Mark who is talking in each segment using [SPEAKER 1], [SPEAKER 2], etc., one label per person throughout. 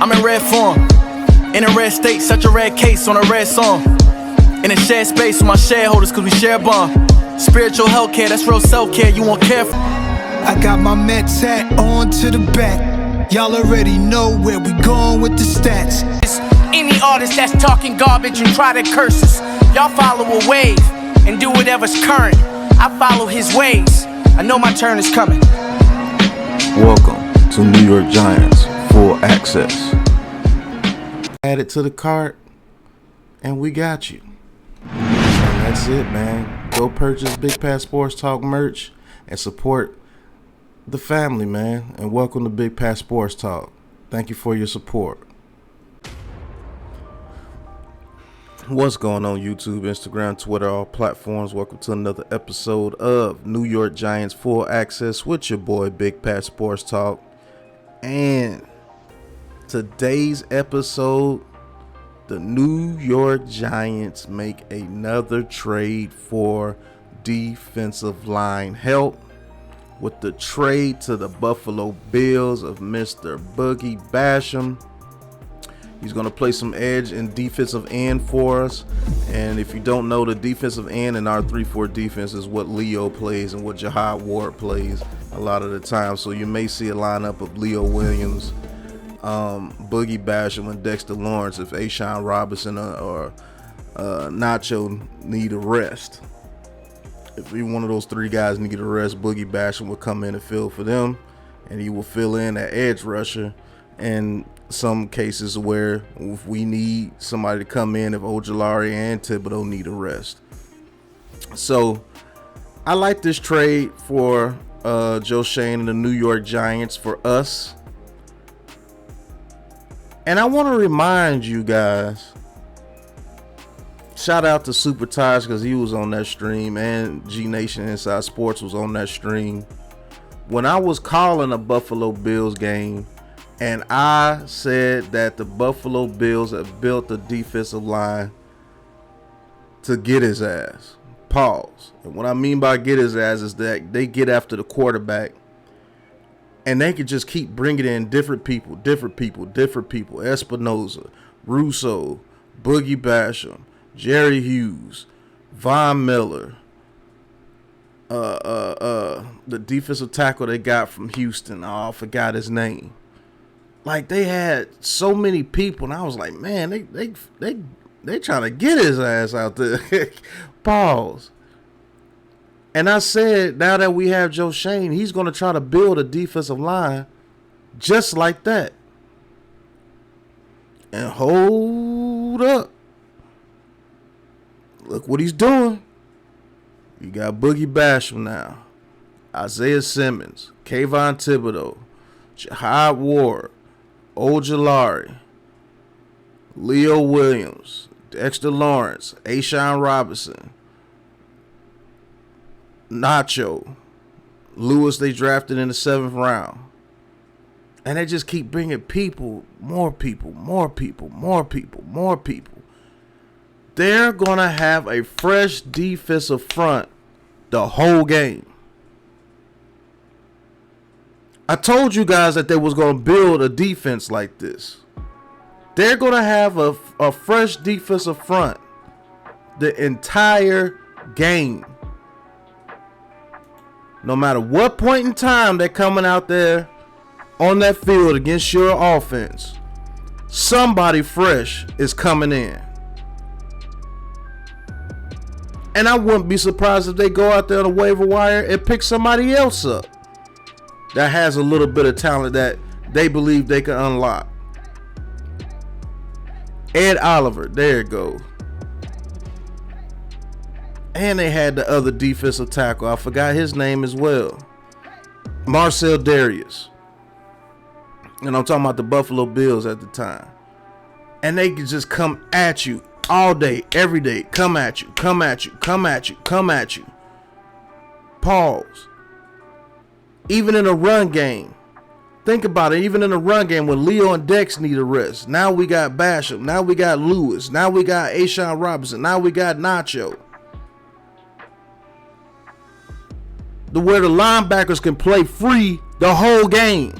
[SPEAKER 1] I'm in red form, in a red state, such a red case on a red song. In a shared space with my shareholders, cause we share a bond. Spiritual healthcare, that's real self-care, you won't care for.
[SPEAKER 2] I got my Mets hat on to the back. Y'all already know where we going with the stats.
[SPEAKER 1] Any artist that's talking garbage and try to curse us, y'all follow a wave and do whatever's current. I follow his ways, I know my turn is coming.
[SPEAKER 3] Welcome to New York Giants Full Access. Add it to the cart and we got you. And that's it, man. Go purchase Big Pat Sports Talk merch and support the family, man. And welcome to Big Pat Sports Talk. Thank you for your support. What's going on YouTube, Instagram, Twitter, all platforms? Welcome to another episode of New York Giants Full Access with your boy Big Pat Sports Talk. And today's episode, the New York Giants make another trade for defensive line help with the trade to the Buffalo Bills of Mr. Boogie Basham. He's going to play some edge and defensive end for us. And if you don't know, the defensive end in our 3-4 defense is what Leo plays and what Jahad Ward plays a lot of the time. So you may see a lineup of Leo Williams, Boogie Basham, and Dexter Lawrence if Ashawn Robinson or Nacho need a rest. If either one of those three guys need a rest, Boogie Basham will come in and fill for them, and he will fill in at edge rusher. And some cases where if we need somebody to come in, if Ojulari and Thibodeau need a rest. So I like this trade for Joe Schoen and the New York Giants for us. And I want to remind you guys, shout out to Super Taj because he was on that stream, and G Nation Inside Sports was on that stream. When I was calling a Buffalo Bills game, and I said that the Buffalo Bills have built a defensive line to get his ass. Pause. And what I mean by get his ass is that they get after the quarterback and they can just keep bringing in different people. Espinoza, Russo, Boogie Basham, Jerry Hughes, Von Miller, the defensive tackle they got from Houston. Oh, I forgot his name. Like, they had so many people, and I was like, man, they trying to get his ass out there. Pause. And I said, now that we have Joe Schoen, he's going to try to build a defensive line just like that. And hold up. Look what he's doing. You got Boogie Basham now, Isaiah Simmons, Kayvon Thibodeau, Jahad Ward, Ojulari, Leo Williams, Dexter Lawrence, Ashawn Robinson, Nacho, Lewis they drafted in the 7th round. And they just keep bringing people, more people. They're going to have a fresh defensive front the whole game. I told you guys that they was going to build a defense like this. They're going to have a fresh defensive front the entire game. No matter what point in time they're coming out there on that field against your offense, somebody fresh is coming in. And I wouldn't be surprised if they go out there on the waiver wire and pick somebody else up that has a little bit of talent that they believe they can unlock. Ed Oliver, there it goes. And they had the other defensive tackle. I forgot his name as well. Marcel Darius. And I'm talking about the Buffalo Bills at the time. And they could just come at you all day, every day. Come at you. Pause. Even in a run game. Think about it. Even in a run game when Leo and Dex need a rest. Now we got Basham. Now we got Lewis. Now we got Ashawn Robinson. Now we got Nacho. Where the linebackers can play free the whole game.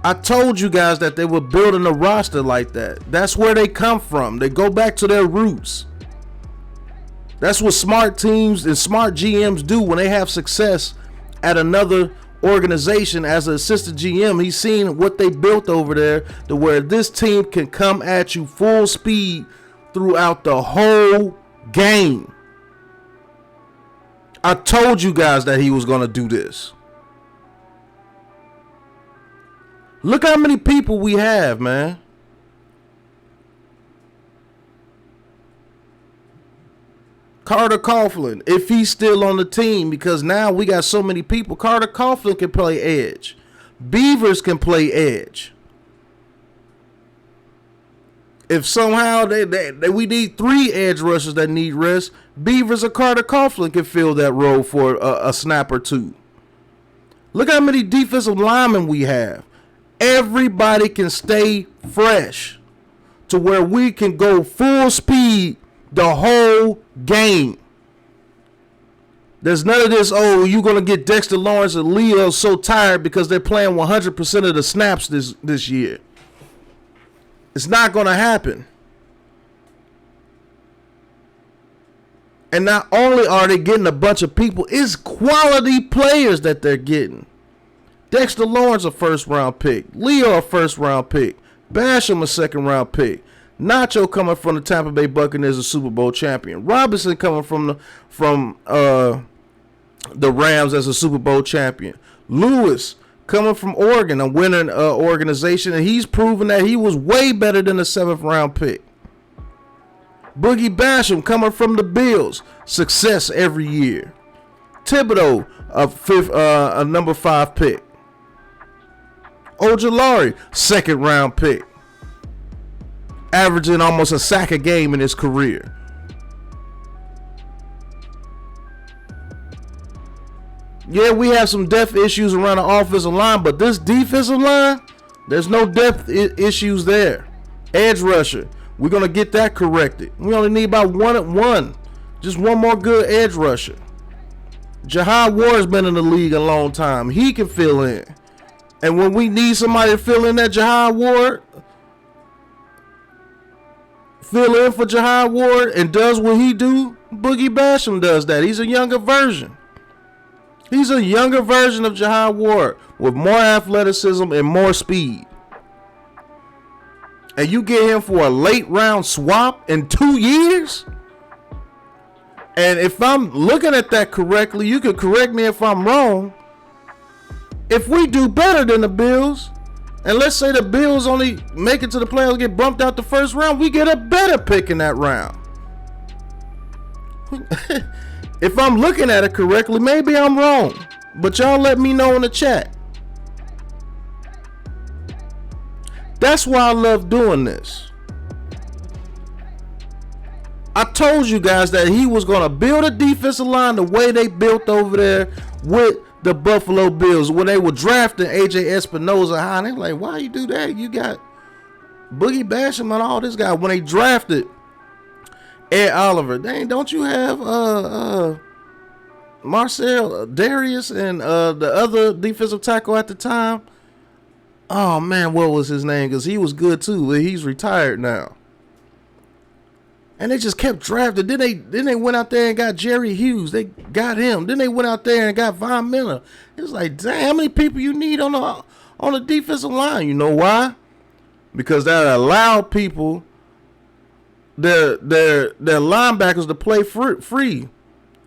[SPEAKER 3] I told you guys that they were building a roster like that. That's where they come from. They go back to their roots. That's what smart teams and smart GMs do when they have success at another organization. As an assistant GM, he's seen what they built over there to where this team can come at you full speed throughout the whole game. I told you guys that he was going to do this. Look how many people we have, man. Carter Coughlin, if he's still on the team, because now we got so many people. Carter Coughlin can play edge. Beavers can play edge. If somehow we need 3 edge rushers that need rest, Beavers or Carter Coughlin can fill that role for a snap or 2. Look how many defensive linemen we have. Everybody can stay fresh to where we can go full speed the whole game. There's none of this, oh, you're going to get Dexter Lawrence and Leo so tired because they're playing 100% of the snaps this year. It's not going to happen. And not only are they getting a bunch of people, it's quality players that they're getting. Dexter Lawrence a first-round pick. Leo a first-round pick. Basham a second-round pick. Nacho coming from the Tampa Bay Buccaneers, a Super Bowl champion. Robinson coming from the Rams as a Super Bowl champion. Lewis coming from Oregon, a winning organization, and he's proven that he was way better than a 7th-round pick. Boogie Basham coming from the Bills, success every year. Thibodeau, a number 5 pick. Ojulari, 2nd-round pick, averaging almost a sack a game in his career. Yeah, we have some depth issues around the offensive line, but this defensive line, there's no depth issues there. Edge rusher, we're going to get that corrected. We only need about one. Just one more good edge rusher. Jahad Ward's been in the league a long time. He can fill in. And when we need somebody to fill in that Jahad Ward, fill in for Jahad Ward and does what he do, Boogie Basham does that. He's a younger version. He's a younger version of Jahad Ward with more athleticism and more speed. And you get him for a late round swap in 2 years? And if I'm looking at that correctly, you can correct me if I'm wrong. If we do better than the Bills, and let's say the Bills only make it to the playoffs, get bumped out the first round, we get a better pick in that round. If I'm looking at it correctly, maybe I'm wrong. But y'all let me know in the chat. That's why I love doing this. I told you guys that he was going to build a defensive line the way they built over there with the Buffalo Bills. When they were drafting AJ Espinoza high, they were like, why you do that? You got Boogie Basham and all this guy. When they drafted Ed Oliver, dang, don't you have Marcel Darius and the other defensive tackle at the time? Oh man, what was his name? Because he was good too, but he's retired now. And they just kept drafting. Then they went out there and got Jerry Hughes. They got him. Then they went out there and got Von Miller. It was like, damn, how many people you need on the defensive line? You know why? Because that allowed people, their linebackers to play free.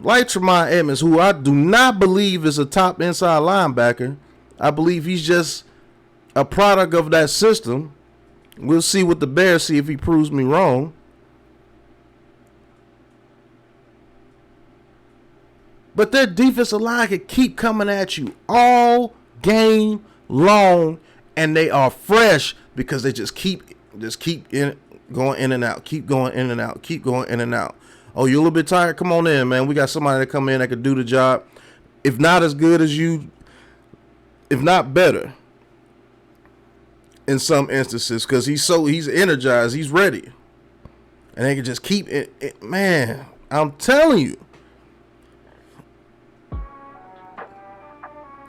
[SPEAKER 3] Like Tremont Edmonds, who I do not believe is a top inside linebacker. I believe he's just a product of that system. We'll see what the Bears see if he proves me wrong. But their defensive line can keep coming at you all game long, and they are fresh because they just keep going in and out, keep going in and out, keep going in and out. Oh, you're a little bit tired? Come on in, man. We got somebody to come in that can do the job. If not as good as you, if not better in some instances, because he's energized, he's ready. And they can just keep it. Man, I'm telling you.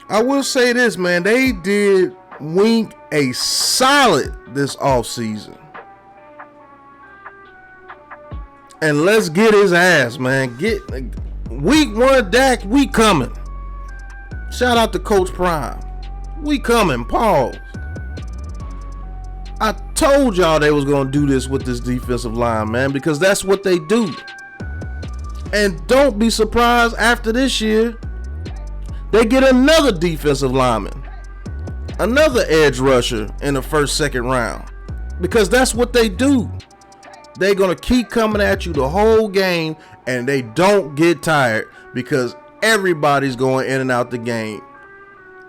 [SPEAKER 3] I will say this, man. They did wink a solid this offseason. And let's get his ass, man. Get week 1, Dak, we coming. Shout out to Coach Prime. We coming, pause. I told y'all they was going to do this with this defensive line, man, because that's what they do. And don't be surprised after this year, they get another defensive lineman, another edge rusher in the first, second round, because that's what they do. They're going to keep coming at you the whole game, and they don't get tired because everybody's going in and out the game.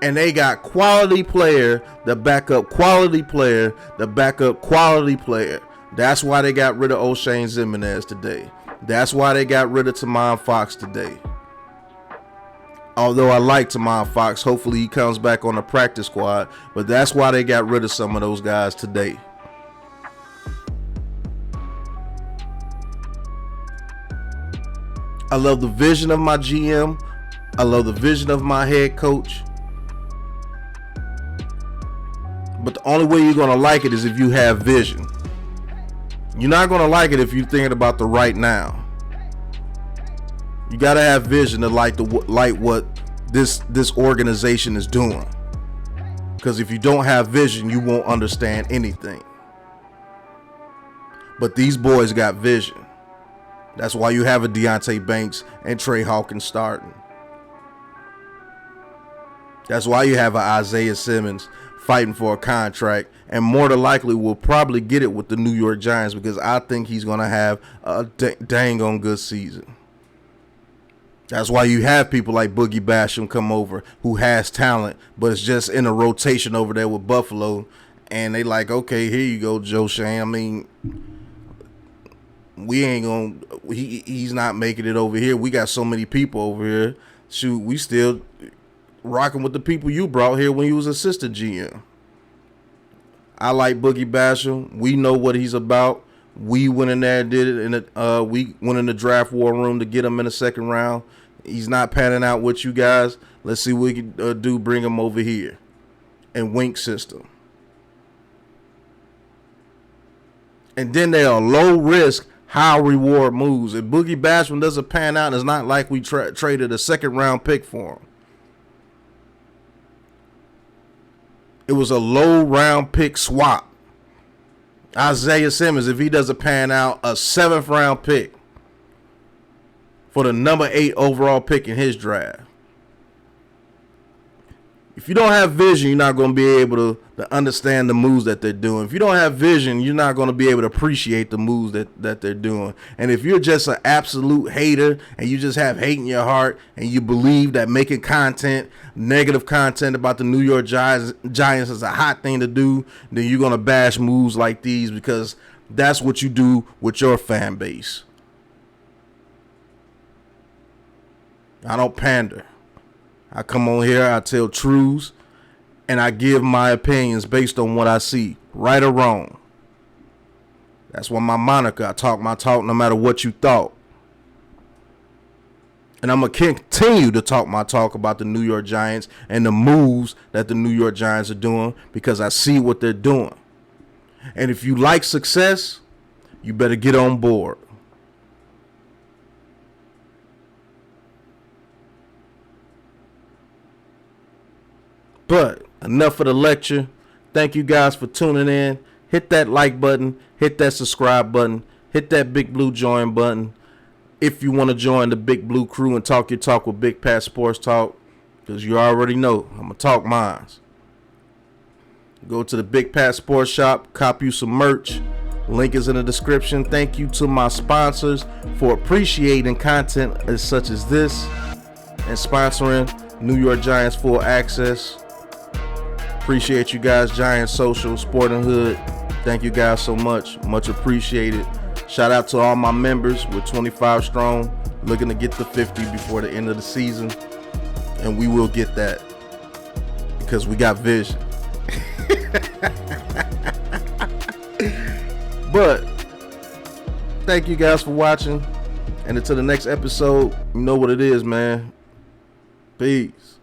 [SPEAKER 3] And they got quality player, the backup quality player, the backup quality player. That's why they got rid of O'Shane Ximines today. That's why they got rid of Tamon Fox today. Although I like Tamon Fox, hopefully he comes back on the practice squad. But that's why they got rid of some of those guys today. I love the vision of my GM. I love the vision of my head coach. But the only way you're going to like it is if you have vision. You're not going to like it if you're thinking about the right now. You got to have vision to like what this organization is doing. Because if you don't have vision, you won't understand anything. But these boys got vision. That's why you have a Deonte Banks and Trey Hawkins starting. That's why you have an Isaiah Simmons fighting for a contract, and more than likely will probably get it with the New York Giants, because I think he's going to have a dang on good season. That's why you have people like Boogie Basham come over who has talent, but it's just in a rotation over there with Buffalo, and they like, okay, here you go, Joe Shane. I mean, we ain't gonna, he's not making it over here. We got so many people over here. Shoot, we still rocking with the people you brought here when you was assistant GM. I like Boogie Basham. We know what he's about. We went in there and did it. We went in the draft war room to get him in the second round. He's not panning out with you guys. Let's see what we can do. Bring him over here and Wink system. And then they are low risk, high reward moves. If Boogie Basham doesn't pan out, it's not like we traded a second round pick for him. It was a low round pick swap. Isaiah Simmons, if he doesn't pan out, a 7th round pick for the number 8 overall pick in his draft. If you don't have vision, you're not going to be able to understand the moves that they're doing. If you don't have vision, you're not going to be able to appreciate the moves that they're doing. And if you're just an absolute hater and you just have hate in your heart and you believe that making content, negative content about the New York Giants is a hot thing to do, then you're going to bash moves like these, because that's what you do with your fan base. I don't pander. I come on here, I tell truths, and I give my opinions based on what I see, right or wrong. That's why my moniker, I talk my talk no matter what you thought. And I'm going to continue to talk my talk about the New York Giants and the moves that the New York Giants are doing, because I see what they're doing. And if you like success, you better get on board. But enough of the lecture. Thank you guys for tuning in. Hit that like button. Hit that subscribe button. Hit that big blue join button. If you want to join the Big Blue crew and talk your talk with Big Pat Sports Talk, because you already know I'm going to talk mines. Go to the Big Pat Sports Shop. Cop you some merch. Link is in the description. Thank you to my sponsors for appreciating content as such as this and sponsoring New York Giants Full Access. Appreciate you guys, Giants Social, Sporting Hood. Thank you guys so much. Much appreciated. Shout out to all my members. We're 25 strong, looking to get to 50 before the end of the season. And we will get that because we got vision. But thank you guys for watching. And until the next episode, you know what it is, man. Peace.